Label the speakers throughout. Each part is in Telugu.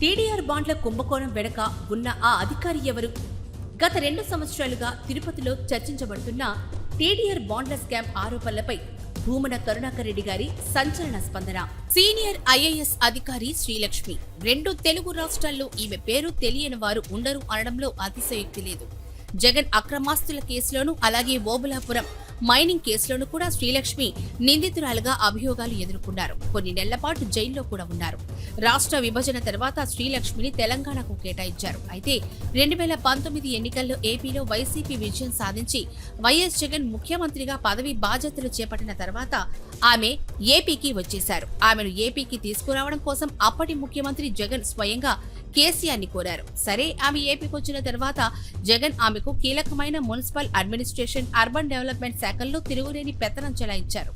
Speaker 1: టీడీఆర్ బాండ్ల కుంభకోణం వెనక ఉన్న ఆ అధికారి ఎవరు? గత 2 సంవత్సరాలుగా తిరుపతిలో చర్చించబడుతున్న టీడీఆర్ బాండ్ల స్కామ్ ఆరోపణలపై భూమన కరుణాకర్ రెడ్డి గారి సంచలన స్పందన. సీనియర్ ఐఏఎస్ అధికారి శ్రీలక్ష్మి. 2 తెలుగు రాష్ట్రాల్లో ఈమె పేరు తెలియని వారు ఉండరు అనడంలో అతిశయోక్తి లేదు. జగన్ అక్రమాస్తుల కేసులోనూ అలాగే ఓబులాపురం మైనింగ్ కేసులోనూ కూడా శ్రీలక్ష్మి నిందితురాలుగా అభియోగాలు ఎదుర్కొన్నారు. కొన్ని నెలల పాటు జైల్లో కూడా ఉన్నారు. రాష్ట్ర విభజన తర్వాత శ్రీలక్ష్మిని తెలంగాణకు కేటాయించారు. అయితే 2019 ఎన్నికల్లో ఏపీలో వైసీపీ విజయం సాధించి వైఎస్ జగన్ ముఖ్యమంత్రిగా పదవి బాధ్యతలు చేపట్టిన తర్వాత ఆమె ఏపీకి వచ్చేశారు. ఆమెను ఏపీకి తీసుకురావడం కోసం అప్పటి ముఖ్యమంత్రి జగన్ స్వయంగా కేసీఆర్ని కోరారు. సరే, ఆమె ఏపీకి వచ్చిన తర్వాత జగన్ ఆమెకు కీలకమైన మున్సిపల్ అడ్మినిస్ట్రేషన్, అర్బన్ డెవలప్మెంట్ శాఖల్లో తిరుగులేని పెత్తనం చెలాయించారు.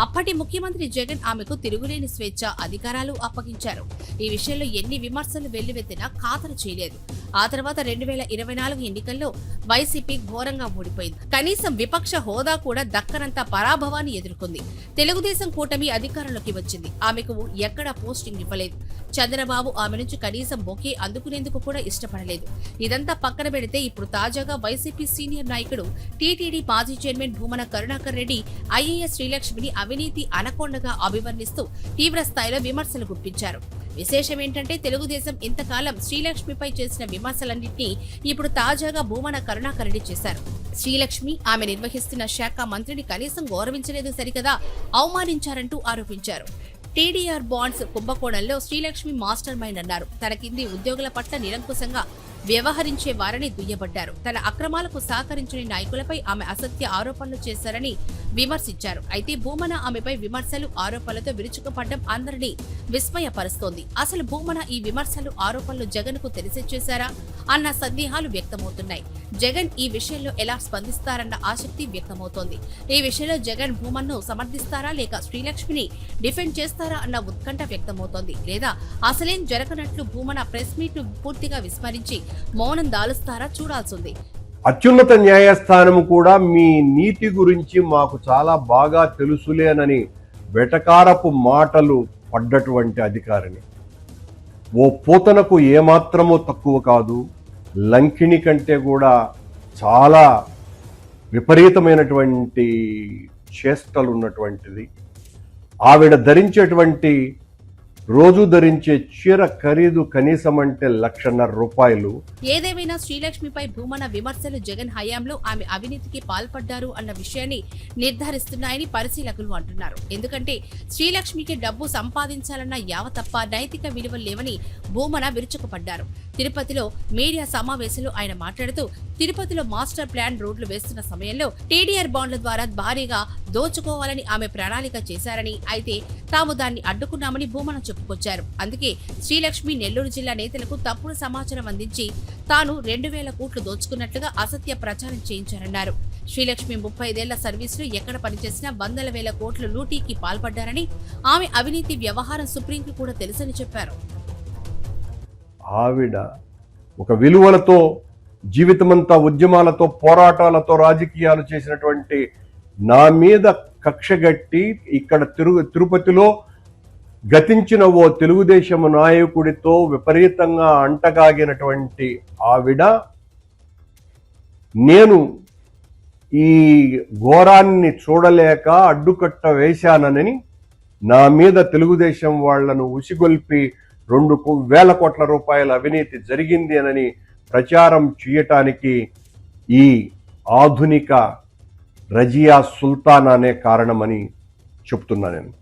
Speaker 1: అప్పటి ముఖ్యమంత్రి జగన్ ఆమెకు తిరుగులేని స్వేచ్ఛ, అధికారాలు అప్పగించారు. ఈ విషయంలో ఎన్ని విమర్శలు వెల్లువెత్తినా ఖాతరు చేయలేదు. ఆ తర్వాత 2024 ఎన్నికల్లో వైసీపీ ఘోరంగా ఓడిపోయింది. కనీసం విపక్ష హోదా కూడా దక్కనంత పరాభవాన్ని ఎదుర్కొంది. తెలుగుదేశం కూటమి అధికారంలోకి వచ్చింది. ఆమెకు ఎక్కడా పోస్టింగ్ ఇవ్వలేదు. చంద్రబాబు ఆమె నుంచి కనీసం బొకే అందుకునేందుకు కూడా ఇష్టపడలేదు. ఇదంతా పక్కన పెడితే ఇప్పుడు తాజాగా వైసీపీ సీనియర్ నాయకుడు టీటీడీ మాజీ చైర్మన్ భూమన కరుణాకర్ రెడ్డి ఐఏఎస్ శ్రీలక్ష్మిని అవినీతి అనకొండగా అభివర్ణిస్తూ తీవ్ర స్థాయిలో విమర్శలు గుప్పించారు. విశేషం ఏంటంటే తెలుగుదేశం ఇంతకాలం శ్రీలక్ష్మిపై చేసిన విమర్శలన్నింటినీ ఇప్పుడు తాజాగా భూమన కరుణాకర్ రెడ్డి చేశారు. శ్రీలక్ష్మి ఆమె నిర్వహిస్తున్న శాఖ మంత్రిని కనీసం గౌరవించలేదు సరికదా, అవమానించారంటూ ఆరోపించారు. టీడీఆర్ బాండ్స్ కుంభకోణంలో శ్రీలక్ష్మి మాస్టర్ మైండ్ అన్నారు. తన కింది ఉద్యోగుల పట్ల నిరంకుశంగా వ్యవహరించే వారని దుయ్యబడ్డారు. తన అక్రమాలకు సహకరించిన నాయకులపై ఆమె అసత్య ఆరోపణలు చేశారని విమర్శించారు. అయితే భూమన ఆమెపై విమర్శలు, ఆరోపణలతో విరుచుకుపడ్డం అందరినీ విస్మయపరుస్తోంది. అసలు భూమన ఈ విమర్శలు, ఆరోపణలు జగన్ కు తెలిసే చేశారా అన్న సందేహాలు వ్యక్తమవుతున్నాయి. జగన్ ఈ విషయంలో ఎలా స్పందిస్తారన్న ఆసక్తి వ్యక్తమవుతోంది. ఈ విషయంలో జగన్ భూమన్ను సమర్థిస్తారా లేక శ్రీలక్ష్మిని డిఫెండ్ చేస్తారా అన్న ఉత్కంఠ వ్యక్తమవుతోంది. లేదా అసలేం జరగనట్లు భూమన ప్రెస్ మీట్ ను పూర్తిగా విస్మరించి మౌనం దాలుస్తారా చూడాల్సింది.
Speaker 2: అత్యున్నత న్యాయస్థానం కూడా మీ నీతి గురించి మాకు చాలా బాగా తెలుసులేనని వెటకారపు మాటలు పడ్డటువంటి అధికారిని. ఓ పూతనకు ఏమాత్రమూ తక్కువ కాదు. లంకిణి కంటే కూడా చాలా విపరీతమైనటువంటి చేష్టలు ఉన్నటువంటిది. ఆవిడ ధరించేటువంటి రోజు ధరించే చీర ఖరీదు కనీసం అంటే 1,50,000 రూపాయలు.
Speaker 1: ఏదేమైనా శ్రీలక్ష్మిపై భూమన విమర్శలు జగన్ హయాంలో ఆమె అవినీతికి పాల్పడ్డారు అన్న విషయాన్ని నిర్ధారిస్తున్నాయని పరిశీలకులు అంటున్నారు. ఎందుకంటే శ్రీలక్ష్మికి డబ్బు సంపాదించాలన్న యావ తప్ప నైతిక విలువలు లేవని భూమన విరుచుకుపడ్డారు. తిరుపతిలో మీడియా సమావేశంలో ఆయన మాట్లాడుతూ, తిరుపతిలో మాస్టర్ ప్లాన్ రోడ్లు వేస్తున్న సమయంలో టీడీఆర్ బాండ్ల ద్వారా భారీగా దోచుకోవాలని ఆమె ప్రణాళిక చేశారని, అయితే తాము దాన్ని అడ్డుకున్నామని భూమన చెప్పుకొచ్చారు. అందుకే శ్రీలక్ష్మి నెల్లూరు జిల్లా నేతలకు తప్పుడు సమాచారం అందించి తాను 2,000 కోట్లు దోచుకున్నట్లుగా అసత్య ప్రచారం చేయించారన్నారు. శ్రీలక్ష్మి 35 ఏళ్ల సర్వీసులు ఎక్కడ పనిచేసినా వందల వేల కోట్ల లూటీకి పాల్పడ్డారని, ఆమె అవినీతి వ్యవహారం సుప్రీంకు కూడా తెలుసని చెప్పారు.
Speaker 2: ఆవిడ ఒక విలువలతో జీవితమంతా ఉద్యమాలతో, పోరాటాలతో రాజకీయాలు చేసినటువంటి నా మీద కక్షగట్టి ఇక్కడ తిరుపతిలో గతించిన ఓ తెలుగుదేశం నాయకుడితో విపరీతంగా అంటగాగినటువంటి ఆవిడ, నేను ఈ ఘోరాన్ని చూడలేక అడ్డుకట్ట వేశానని నా మీద తెలుగుదేశం వాళ్లను ఉసిగొల్పి 2,000 కోట్ల రూపాయల అవినీతి జరిగింది అని ప్రచారం చేయటానికి ఈ ఆధునిక రజియా సుల్తాన్ అనే కారణమని చెప్తున్నా నేను.